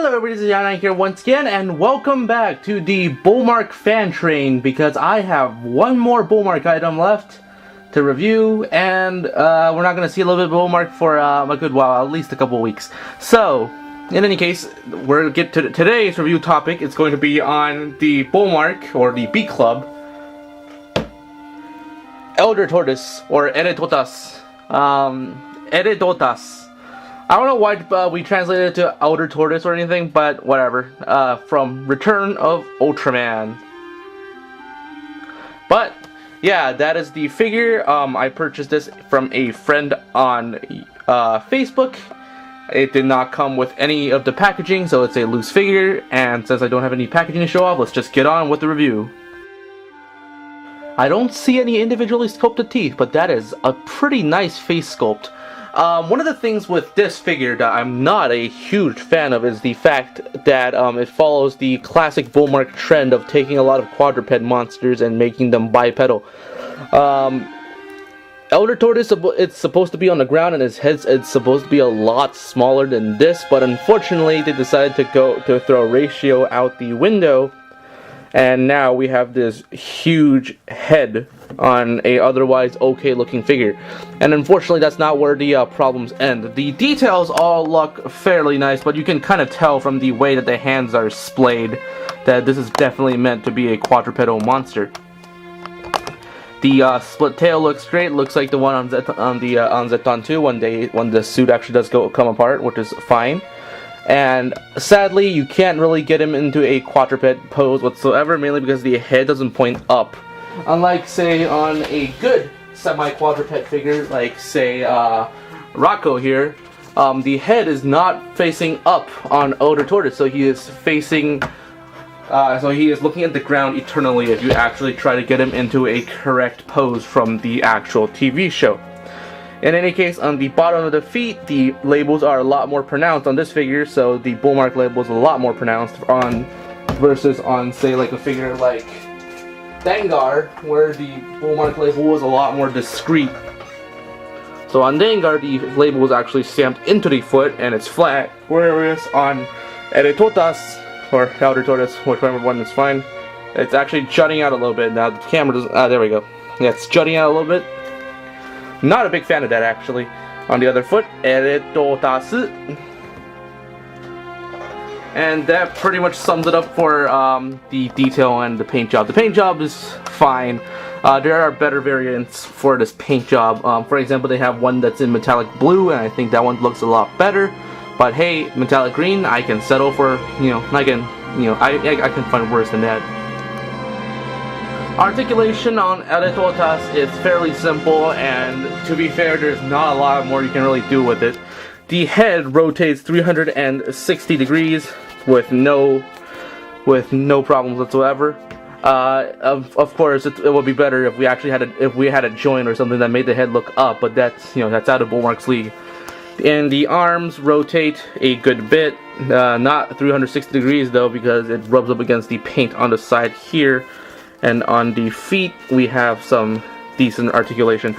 Hello everybody, this is Yana here once again, and welcome back to the Bullmark fan train, because I have one more Bullmark item left to review, and we're not going to see a little bit of Bullmark for a good while, at least a couple weeks. So, in any case, we're going to get to today's review topic. It's going to be on the Bullmark, or the B Club, Eldertortise, or Eredoutasu. Eredoutasu. I don't know why we translated it to Eldertortise or anything, but whatever. From Return of Ultraman. But, yeah, that is the figure. I purchased this from a friend on Facebook. It did not come with any of the packaging, so it's a loose figure. And since I don't have any packaging to show off, let's just get on with the review. I don't see any individually sculpted teeth, but that is a pretty nice face sculpt. One of the things with this figure that I'm not a huge fan of is the fact that it follows the classic Bullmark trend of taking a lot of quadruped monsters and making them bipedal. Eldertortise, it's supposed to be on the ground, and his head's supposed to be a lot smaller than this, but unfortunately they decided to throw ratio out the window, and now we have this huge head on a otherwise okay looking figure. And unfortunately that's not where the problems end. The details all look fairly nice, but you can kind of tell from the way that the hands are splayed that this is definitely meant to be a quadrupedal monster. The split tail looks great. Looks like the one on Zeton 2 when the suit actually does come apart, which is fine. And sadly, you can't really get him into a quadruped pose whatsoever, mainly because the head doesn't point up. Unlike, say, on a good semi-quadruped figure, like, say, Rocco here, the head is not facing up on Eldertortise, so he is facing, so he is looking at the ground eternally if you actually try to get him into a correct pose from the actual TV show. In any case, on the bottom of the feet, the labels are a lot more pronounced on this figure, so the Bullmark label is a lot more pronounced versus on, say, like a figure like Dengar, where the Bullmark label was a lot more discreet. So on Dengar, the label was actually stamped into the foot and it's flat, whereas on Eredoutasu, or Eldertortise, whichever one is fine, it's actually jutting out a little bit. Now the camera doesn't, there we go. Yeah, it's jutting out a little bit. Not a big fan of that, actually. On the other foot, Eredoutasu. And that pretty much sums it up for the detail and the paint job. The paint job is fine. There are better variants for this paint job. For example, they have one that's in metallic blue, and I think that one looks a lot better. But hey, metallic green, I can settle for, I can find worse than that. Articulation on Articulation is fairly simple, and to be fair, there's not a lot more you can really do with it. The head rotates 360 degrees with no problems whatsoever. Of course, it would be better if we actually had a joint or something that made the head look up, but that's that's out of Bullmark's league. And the arms rotate a good bit, not 360 degrees though, because it rubs up against the paint on the side here. And on the feet, we have some decent articulation.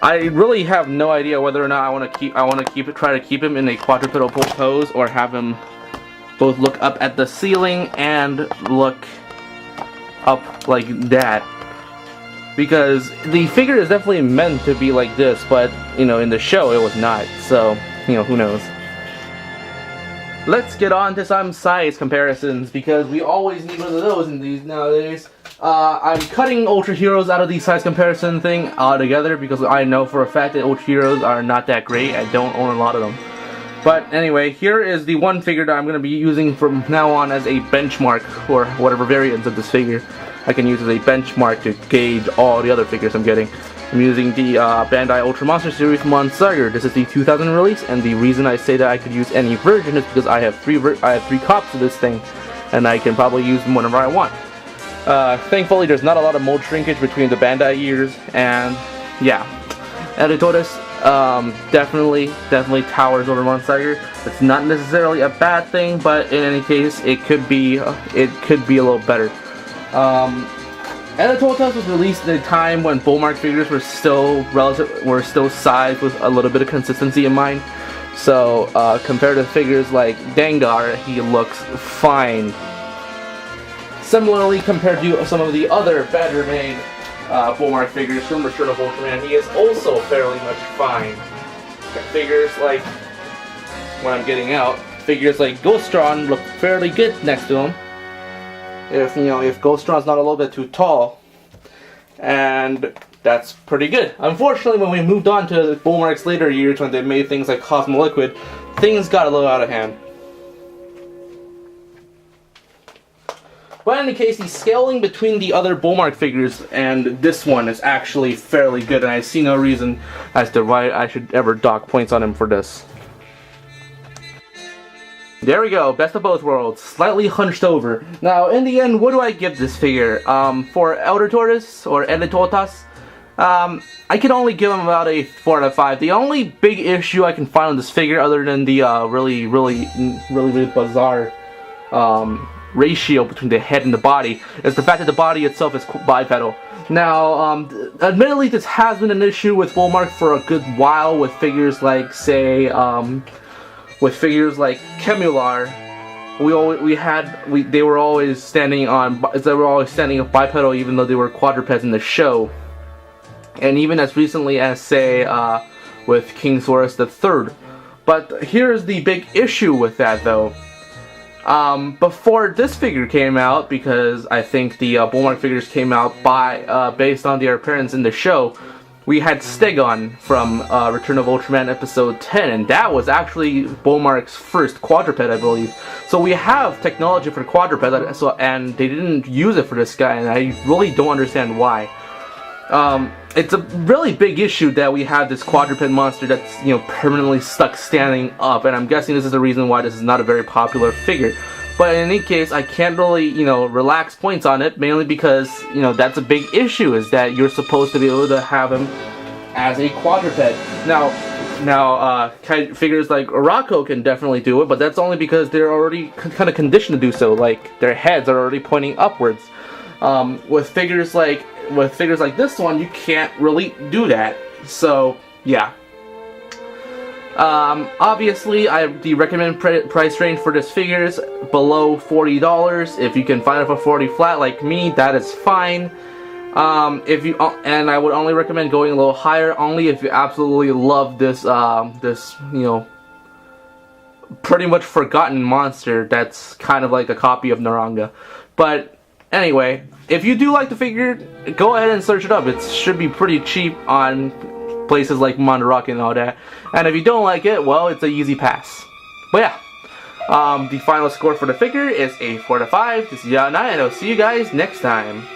I really have no idea whether or not I want to try to keep him in a quadrupedal pose, or have him both look up at the ceiling and look up like that. Because the figure is definitely meant to be like this, but in the show it was not. So who knows. Let's get on to some size comparisons, because we always need one of those in these nowadays. I'm cutting Ultra Heroes out of the size comparison thing altogether, because I know for a fact that Ultra Heroes are not that great. I don't own a lot of them. But anyway, here is the one figure that I'm going to be using from now on as a benchmark, or whatever variants of this figure I can use as a benchmark to gauge all the other figures I'm getting. I'm using the Bandai Ultra Monster Series Monsager. This is the 2000 release, and the reason I say that I could use any version is because I have three copies of this thing, and I can probably use them whenever I want. Thankfully, there's not a lot of mold shrinkage between the Bandai years, and yeah, Eldertortise definitely towers over Monsager. It's not necessarily a bad thing, but in any case, it could be a little better. Eldertortise was released at a time when Bullmark figures were still sized with a little bit of consistency in mind. So compared to figures like Dengar, he looks fine. Similarly, compared to some of the other better made Bullmark figures from Return of Ultraman, he is also fairly much fine. Figures like, when I'm getting out, figures like Ghostron look fairly good next to him. If Ghostron's not a little bit too tall, and that's pretty good. Unfortunately, when we moved on to Bullmark's later years, when they made things like Cosmo Liquid, things got a little out of hand. But in any case, the scaling between the other Bullmark figures and this one is actually fairly good, and I see no reason as to why I should ever dock points on him for this. There we go, best of both worlds, slightly hunched over. Now, in the end, what do I give this figure? For Eldertortise, or Eredoutasu, I can only give him about a 4 out of 5. The only big issue I can find on this figure, other than the really bizarre ratio between the head and the body, is the fact that the body itself is bipedal. Now, admittedly, this has been an issue with Bullmark for a good while with figures like, say, with figures like Kemular. They were always standing bipedal, even though they were quadrupeds in the show. And even as recently as, say, with King Saurus III. But here's the big issue with that, though. Before this figure came out, because I think the Bullmark figures came out based on their appearance in the show, we had Stegon from Return of Ultraman episode 10, and that was actually Bullmark's first quadruped, I believe. So we have technology for quadruped, and they didn't use it for this guy, and I really don't understand why. It's a really big issue that we have this quadruped monster that's, permanently stuck standing up, and I'm guessing this is the reason why this is not a very popular figure. But in any case, I can't really, relax points on it, mainly because, that's a big issue, is that you're supposed to be able to have him as a quadruped. Now, figures like Urako can definitely do it, but that's only because they're already kind of conditioned to do so, like, their heads are already pointing upwards. With figures like this one, you can't really do that. So, yeah. Obviously, the recommended price range for this figure is below $40. If you can find it for 40 flat like me, that is fine. And I would only recommend going a little higher, only if you absolutely love this, pretty much forgotten monster that's kind of like a copy of Naranga. But anyway, if you do like the figure, go ahead and search it up. It should be pretty cheap on places like Mandarake and all that. And if you don't like it, well, it's an easy pass. But yeah, the final score for the figure is a 4 out of 5. This is Yana, and I'll see you guys next time.